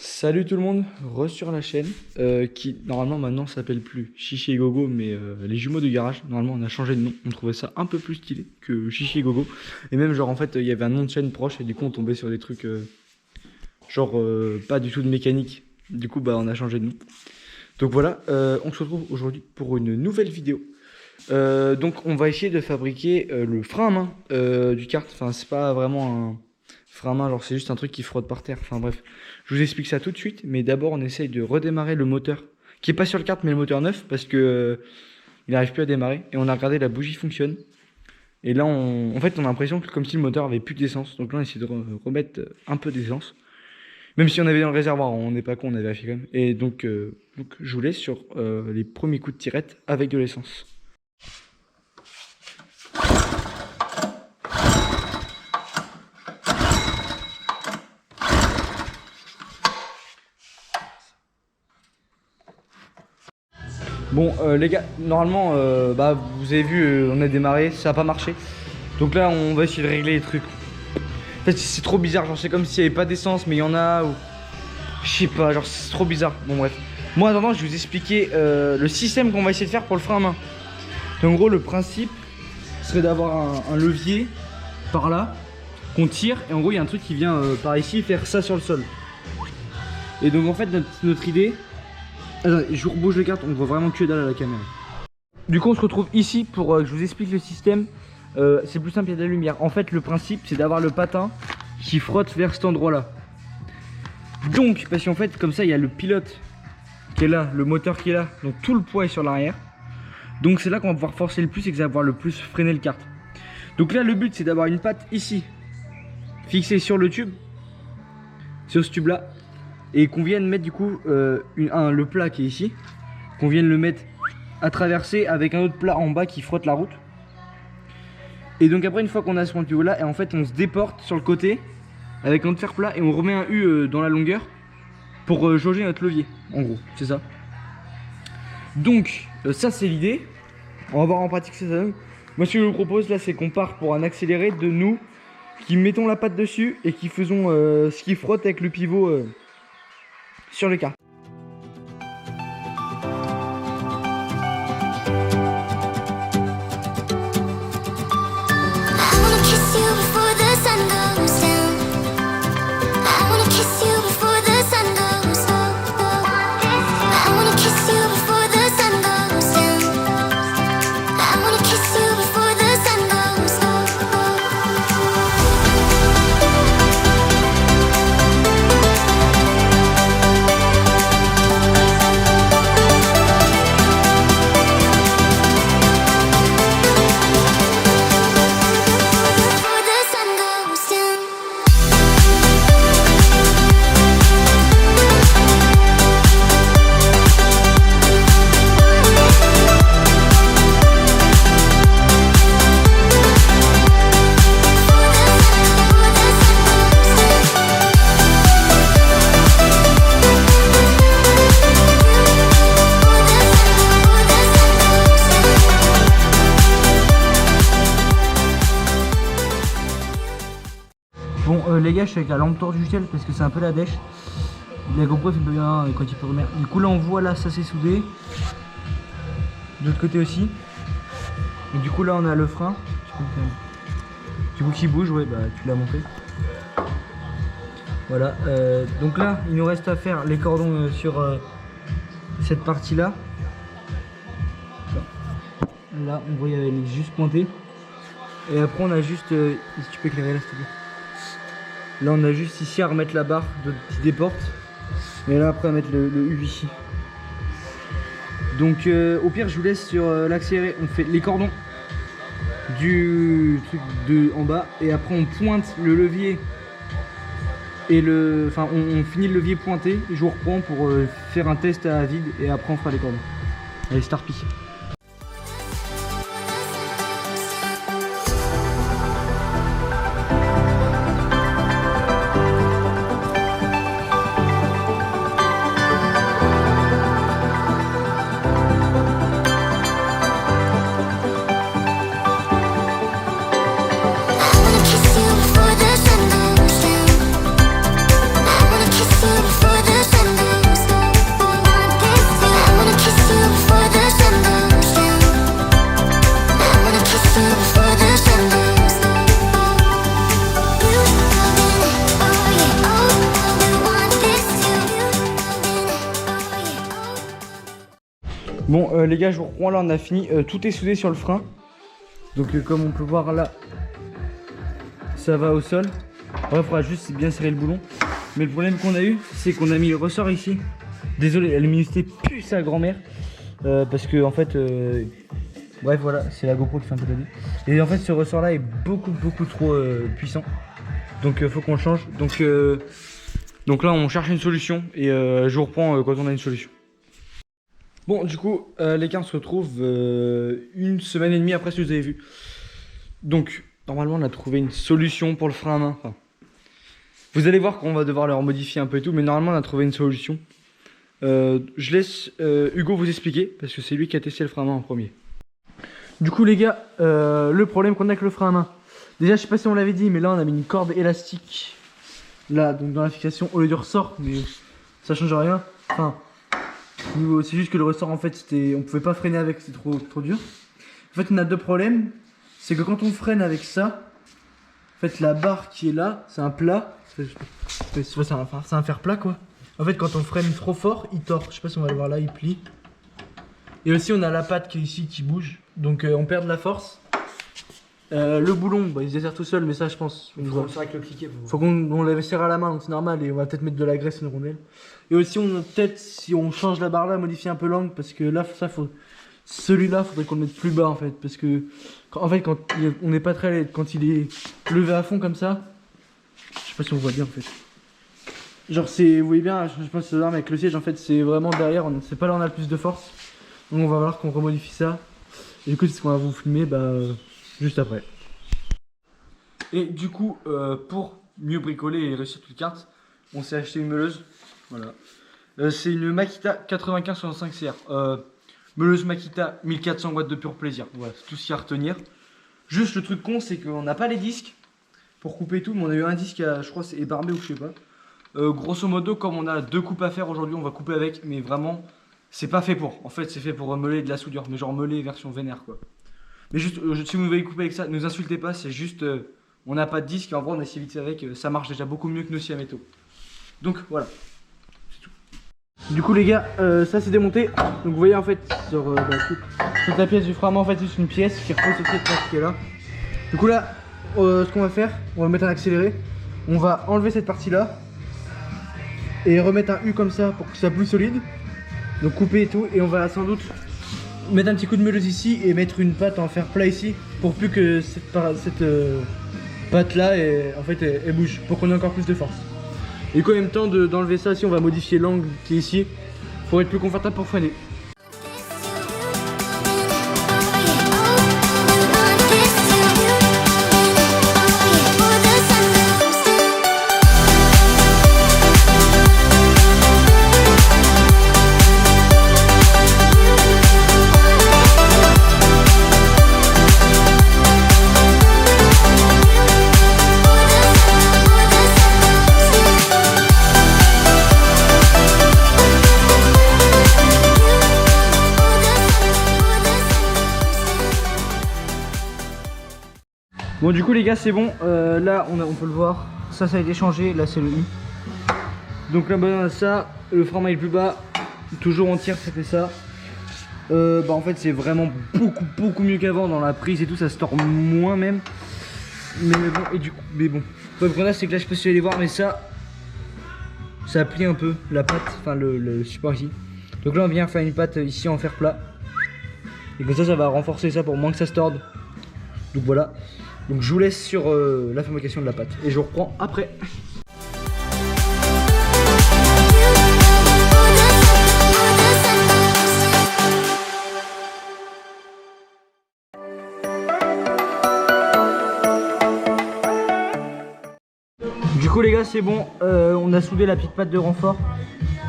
Salut tout le monde, sur la chaîne qui normalement maintenant s'appelle plus Chichi et Gogo mais les jumeaux de garage. Normalement on a changé de nom, on trouvait ça un peu plus stylé que Chichi et Gogo. Et même genre en fait il y avait un nom de chaîne proche et du coup on tombait sur des trucs pas du tout de mécanique. Du coup bah on a changé de nom. Donc voilà, on se retrouve aujourd'hui pour une nouvelle vidéo. Donc on va essayer de fabriquer le frein à main du kart. Enfin c'est pas vraiment un frein à main, genre c'est juste un truc qui frotte par terre. Enfin bref, je vous explique ça tout de suite. Mais d'abord on essaye de redémarrer le moteur qui est pas sur le kart mais le moteur neuf parce que il n'arrive plus à démarrer. Et on a regardé, la bougie fonctionne. Et là en fait on a l'impression que comme si le moteur avait plus d'essence. Donc là on essaie de remettre un peu d'essence. Même si on avait dans le réservoir, on n'est pas con, on a vérifié quand même. Et donc je vous laisse sur les premiers coups de tirette avec de l'essence. Bon les gars, normalement vous avez vu, on a démarré, ça n'a pas marché. Donc là on va essayer de régler les trucs. En fait c'est trop bizarre, genre c'est comme s'il n'y avait pas d'essence mais il y en a ou... Je sais pas, genre c'est trop bizarre. Bon bref. Moi en attendant je vais vous expliquer le système qu'on va essayer de faire pour le frein à main. Donc, en gros le principe serait d'avoir un levier par là qu'on tire et en gros il y a un truc qui vient par ici faire ça sur le sol. Et donc en fait notre idée... Alors, je vous rebouge le kart, on voit vraiment que dalle à la caméra. Du coup on se retrouve ici pour que je vous explique le système. C'est plus simple, il y a de la lumière. En fait le principe c'est d'avoir le patin qui frotte vers cet endroit là. Donc parce qu'en fait comme ça il y a le pilote qui est là, le moteur qui est là. Donc tout le poids est sur l'arrière. Donc c'est là qu'on va pouvoir forcer le plus et que ça va pouvoir le plus freiner le kart. Donc là le but c'est d'avoir une patte ici fixée sur le tube, sur ce tube là. Et qu'on vienne mettre du coup le plat qui est ici, qu'on vienne le mettre à traverser avec un autre plat en bas qui frotte la route. Et donc après une fois qu'on a ce point de là, et en fait on se déporte sur le côté avec notre fer plat et on remet un U dans la longueur pour jauger notre levier. En gros c'est ça. Donc ça c'est l'idée. On va voir en pratique ce que ça donne. Moi ce que je vous propose là c'est qu'on part pour un accéléré de nous qui mettons la patte dessus et qui faisons ce qui frotte avec le pivot sur le kart. Bon les gars je suis avec la lampe torche du ciel parce que c'est un peu la dèche. La GoPro fait pas bien quand il peut remettre. Du coup là on voit là ça c'est soudé. De l'autre côté aussi. Et du coup là on a le frein. Du coup qui bouge, ouais bah tu l'as montré. Voilà, donc là il nous reste à faire les cordons sur cette partie là. Là on voit il y avait juste pointé. Et après on a juste, si tu peux éclairer là s'il te plaît. Là on a juste ici à remettre la barre qui déporte. Et là après à mettre le U ici. Donc au pire je vous laisse sur l'accéléré. On fait les cordons du truc en bas. Et après on pointe le levier. Et on finit le levier pointé. Et je vous reprends pour faire un test à vide. Et après on fera les cordons. Allez Starpy. Before the Bon les gars, je vous reprends, là on a fini, tout est soudé sur le frein. Donc comme on peut voir là, ça va au sol. Après il faudra juste bien serrer le boulon. Mais le problème qu'on a eu, c'est qu'on a mis le ressort ici. Désolé, la luminosité pue sa grand-mère. Parce que en fait, bref voilà, c'est la GoPro qui fait un peu de la vie. Et en fait ce ressort là est beaucoup trop puissant. Donc faut qu'on le change. Donc là on cherche une solution. Et je vous reprends quand on a une solution. Bon du coup les gars, on se retrouve une semaine et demie après ce que vous avez vu. Donc normalement on a trouvé une solution pour le frein à main. Enfin, vous allez voir qu'on va devoir le remodifier un peu et tout, mais normalement on a trouvé une solution. Je laisse Hugo vous expliquer parce que c'est lui qui a testé le frein à main en premier. Du coup les gars, le problème qu'on a avec le frein à main, déjà je sais pas si on l'avait dit, mais là on a mis une corde élastique là, donc dans la fixation au lieu du ressort, mais ça change rien. Enfin, c'est juste que le ressort en fait on pouvait pas freiner avec, c'est trop dur. En fait on a deux problèmes, c'est que quand on freine avec ça, en fait la barre qui est là, c'est un plat, c'est un fer plat quoi. En fait quand on freine trop fort, il tord, je sais pas si on va le voir là, il plie. Et aussi on a la patte qui est ici qui bouge, donc on perd de la force. Le boulon, bah, il se dessert tout seul, mais ça je pense. Faut qu'on le serre à la main, donc c'est normal, et on va peut-être mettre de la graisse et une rondelle. Et aussi on a peut-être, si on change la barre là, modifier un peu l'angle, parce que là, celui-là, faudrait qu'on le mette plus bas en fait, parce que quand on n'est pas très, quand il est levé à fond comme ça, je sais pas si on voit bien en fait. Genre vous voyez bien, je pense que c'est là, mais avec le siège en fait c'est vraiment derrière, c'est pas là où on a le plus de force. Donc on va voir qu'on remodifie ça. Et du coup c'est ce qu'on va vous filmer juste après. Et du coup pour mieux bricoler et réussir toute carte, on s'est acheté une meuleuse. Voilà. C'est une Makita 9565 CR. Meuleuse Makita 1400 watts de pur plaisir. Voilà, c'est tout ce qu'il y a à retenir. Juste le truc con c'est qu'on n'a pas les disques pour couper tout, mais on a eu un disque je crois c'est ébarbé ou je sais pas. Grosso modo, comme on a deux coupes à faire aujourd'hui, on va couper avec, mais vraiment, c'est pas fait pour. En fait, c'est fait pour meuler de la soudure, mais genre meuler version vénère quoi. Mais juste, si vous voulez couper avec ça, ne nous insultez pas, c'est juste, on n'a pas de disque et en vrai, on a essayé vite avec, ça marche déjà beaucoup mieux que nos scies à métaux. Donc voilà, c'est tout. Du coup, les gars, ça c'est démonté. Donc vous voyez en fait, sur toute la pièce du frein à main, en fait, c'est une pièce qui repose sur cette partie qui est là. Du coup, là, ce qu'on va faire, on va mettre un accéléré. On va enlever cette partie là. Et remettre un U comme ça pour que ce soit plus solide. Donc couper et tout. Et on va sans doute mettre un petit coup de meuleuse ici et mettre une patte en fer plat ici. Pour plus que cette patte là en fait, elle bouge. Pour qu'on ait encore plus de force. Et qu'en même temps d'enlever ça, si on va modifier l'angle qui est ici. Pour être plus confortable pour freiner. Bon du coup les gars c'est bon, là on peut le voir, ça a été changé, là c'est le U. Donc là on a ça, le frein à main est plus bas, toujours on tire, c'était ça. En fait c'est vraiment beaucoup mieux qu'avant dans la prise et tout, ça se tord moins même. Mais bon, et du coup, le problème qu'on a c'est que là je sais pas si vous allez voir mais ça plie un peu la patte, enfin le support ici. Donc là on vient faire une patte ici en fer plat. Et comme ça va renforcer ça pour moins que ça se torde. Donc voilà. Donc je vous laisse sur la fabrication de la pâte et je vous reprends après. Du coup les gars c'est bon, on a soudé la petite patte de renfort.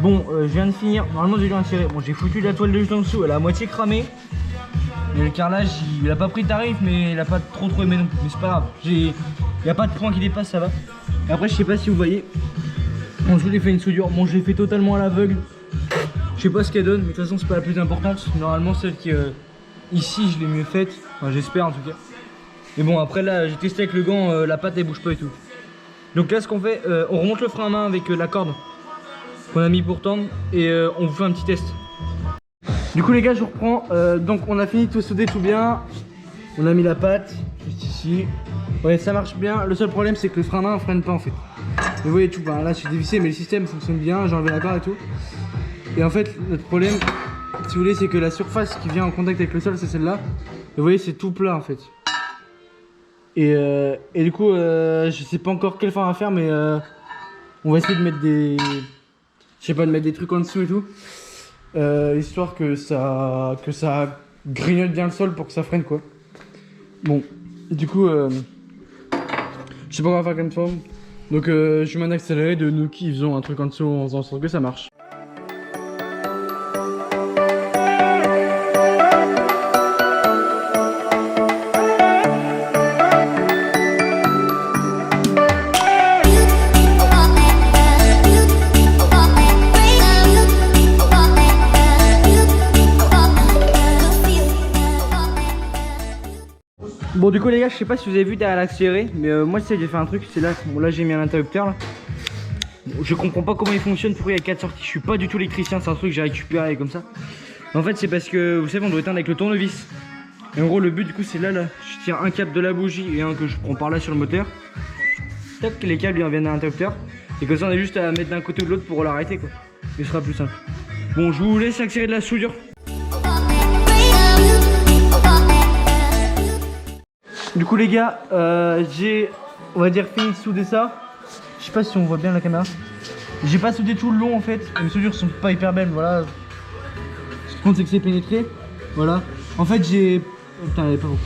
Bon je viens de finir, normalement j'ai dû en tirer. Bon j'ai foutu la toile de juste en dessous, elle est à moitié cramée. Et le carrelage il a pas pris de tarif mais il a pas trop aimé non plus, mais c'est pas grave, il n'y a pas de point qui dépasse, ça va. Et après je sais pas si vous voyez, bon, je vous ai fait une soudure, bon je l'ai fait totalement à l'aveugle. Je sais pas ce qu'elle donne, mais de toute façon c'est pas la plus importante. Normalement celle qui ici je l'ai mieux faite, enfin j'espère en tout cas. Mais bon après là j'ai testé avec le gant, la patte elle bouge pas et tout. Donc là ce qu'on fait, on remonte le frein à main avec la corde qu'on a mis pour tendre et on vous fait un petit test. Du coup les gars je reprends, donc on a fini de tout souder tout bien. On a mis la pâte juste ici. Ouais ça marche bien, le seul problème c'est que le frein à main freine pas en fait. Vous voyez tout, ben, là je suis dévissé mais le système fonctionne bien, j'ai enlevé la barre et tout. Et en fait notre problème, si vous voulez, c'est que la surface qui vient en contact avec le sol c'est celle-là. Et vous voyez c'est tout plat en fait. Et du coup je sais pas encore quelle forme à faire mais on va essayer de mettre des... Je sais pas, de mettre des trucs en dessous et tout. Histoire que ça grignote bien le sol pour que ça freine quoi. Bon, du coup, je sais pas quoi faire comme forme. Donc je mets un accéléré de nous qui faisons un truc en dessous en faisant en sorte que ça marche. Bon du coup les gars, je sais pas si vous avez vu derrière l'accéléré, mais moi j'ai fait un truc, c'est là, bon là j'ai mis un interrupteur là. Bon, je comprends pas comment il fonctionne, pourquoi il y a 4 sorties, je suis pas du tout électricien, c'est un truc que j'ai récupéré comme ça. En fait c'est parce que, vous savez, on doit éteindre avec le tournevis. Et en gros le but du coup c'est là, je tire un câble de la bougie et un que je prends par là sur le moteur. Tac, les câbles ils viennent à l'interrupteur. Et comme ça on a juste à mettre d'un côté ou de l'autre pour l'arrêter quoi. Et ce sera plus simple. Bon je vous laisse accélérer de la soudure. Du coup les gars, j'ai, on va dire, fini de souder ça. Je sais pas si on voit bien la caméra. J'ai pas soudé tout le long en fait. Les soudures sont pas hyper belles, voilà. Ce qui compte c'est que c'est pénétré. Voilà. En fait j'ai... Putain, elle est pas beaucoup.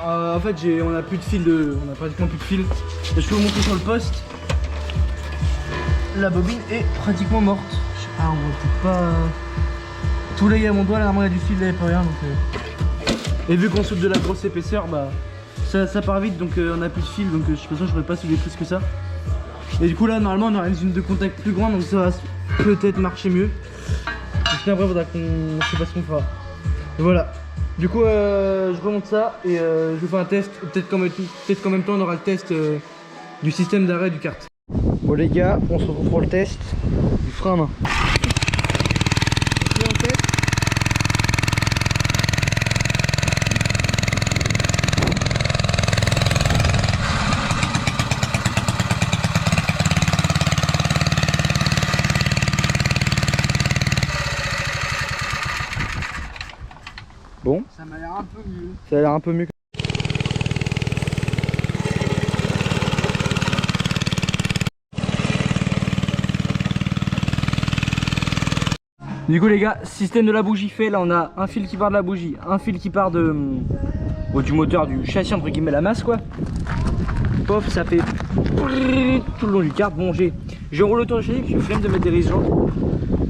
En fait on a plus de fil on a pratiquement plus de fil. Je peux vous montrer sur le poste. La bobine est pratiquement morte. Ah on voit peut-être pas... Tous les gars, mon doigt là, il y a du fil, là, il n'y a pas rien donc... Et vu qu'on soude de la grosse épaisseur, bah... Ça part vite donc on a plus de fil donc je pense que je pourrais pas soulever plus que ça. Et du coup là normalement on aura une zone de contact plus grande donc ça va peut-être marcher mieux. Parce qu'après il faudra qu'on... je sais pas ce qu'on fera. Et voilà. Du coup je remonte ça et je vous fais un test. Peut-être qu'en même temps on aura le test du système d'arrêt du kart. Bon les gars, on se retrouve pour le test du frein à main. Bon, ça m'a l'air un peu mieux. Ça a l'air un peu mieux. Du coup les gars, système de la bougie fait, là on a un fil qui part de la bougie, un fil qui part de du moteur, du châssis entre guillemets, la masse quoi. Pof, ça fait tout le long du kart. Bon j'ai roulé autour du châssis, j'ai flemme de mettre des rises-joints.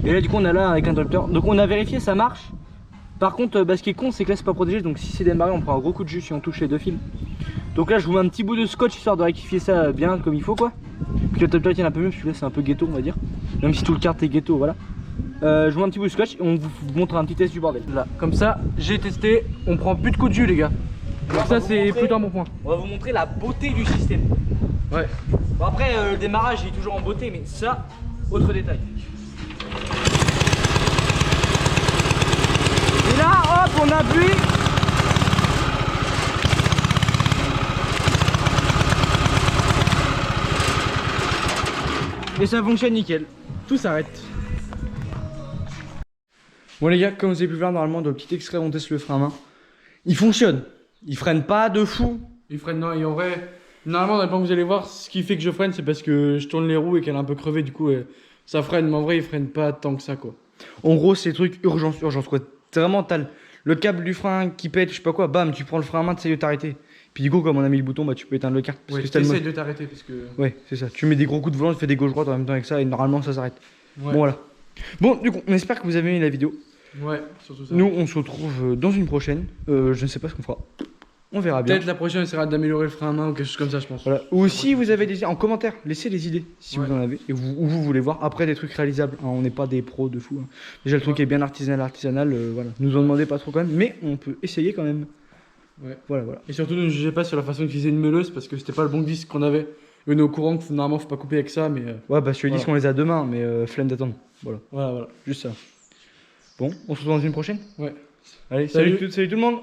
Et là du coup on a là avec l'interrupteur, donc on a vérifié ça marche. Par contre ce qui est con c'est que là c'est pas protégé, donc si c'est démarré on prend un gros coup de jus si on touche les deux fils. Donc là je vous mets un petit bout de scotch histoire de rectifier ça bien comme il faut quoi. Puis le top tient un peu mieux, celui-là c'est un peu ghetto on va dire. Même si tout le kart est ghetto, voilà. Je vous mets un petit bout de scotch et on vous montre un petit test du bordel. Là, comme ça j'ai testé, on prend plus de coup de jus les gars. Donc ça c'est plutôt un bon point. On va vous montrer la beauté du système. Ouais. Bon après le démarrage il est toujours en beauté mais ça, autre détail. Et là, hop, on appuie. Et ça fonctionne nickel. Tout s'arrête. Bon les gars, comme vous avez pu voir normalement dans le petit extrait on teste le frein à main. Il fonctionne. Il freine pas de fou. Il freine, non, et en vrai, normalement dans le plan que vous allez voir, ce qui fait que je freine c'est parce que je tourne les roues et qu'elle est un peu crevée, du coup ça freine, mais en vrai il freine pas tant que ça quoi. En gros c'est truc urgence quoi. C'est vraiment t'as le câble du frein qui pète, je sais pas quoi, bam, tu prends le frein à main, tu essayes de t'arrêter. Puis du coup, comme on a mis le bouton, bah tu peux éteindre le kart. Ouais, tu essaies de t'arrêter parce que... Ouais, c'est ça. Tu mets des gros coups de volant, tu fais des gauche-droite en même temps avec ça et normalement ça s'arrête. Ouais. Bon voilà. Bon, du coup, on espère que vous avez aimé la vidéo. Ouais, surtout ça. Nous, on se retrouve dans une prochaine. Je ne sais pas ce qu'on fera. On verra bien. Peut-être la prochaine essaiera d'améliorer le frein à main ou quelque chose comme ça, je pense. Voilà. Ou si vous avez des idées, en commentaire, laissez les idées si vous en avez et où vous voulez voir. Après, des trucs réalisables. Hein, on n'est pas des pros de fou. Hein. Déjà, le truc est bien artisanal. Voilà. Nous en demandez pas trop quand même, mais on peut essayer quand même. Ouais. Voilà. Et surtout, ne jugez pas sur la façon d'utiliser une meuleuse parce que c'était pas le bon disque qu'on avait. Et on est au courant que normalement, faut pas couper avec ça, mais. Ouais, parce que les disques, on les a demain, mais flemme d'attendre. Voilà. Voilà. Juste ça. Bon, on se retrouve dans une prochaine. Ouais. Allez, Salut. salut tout le monde.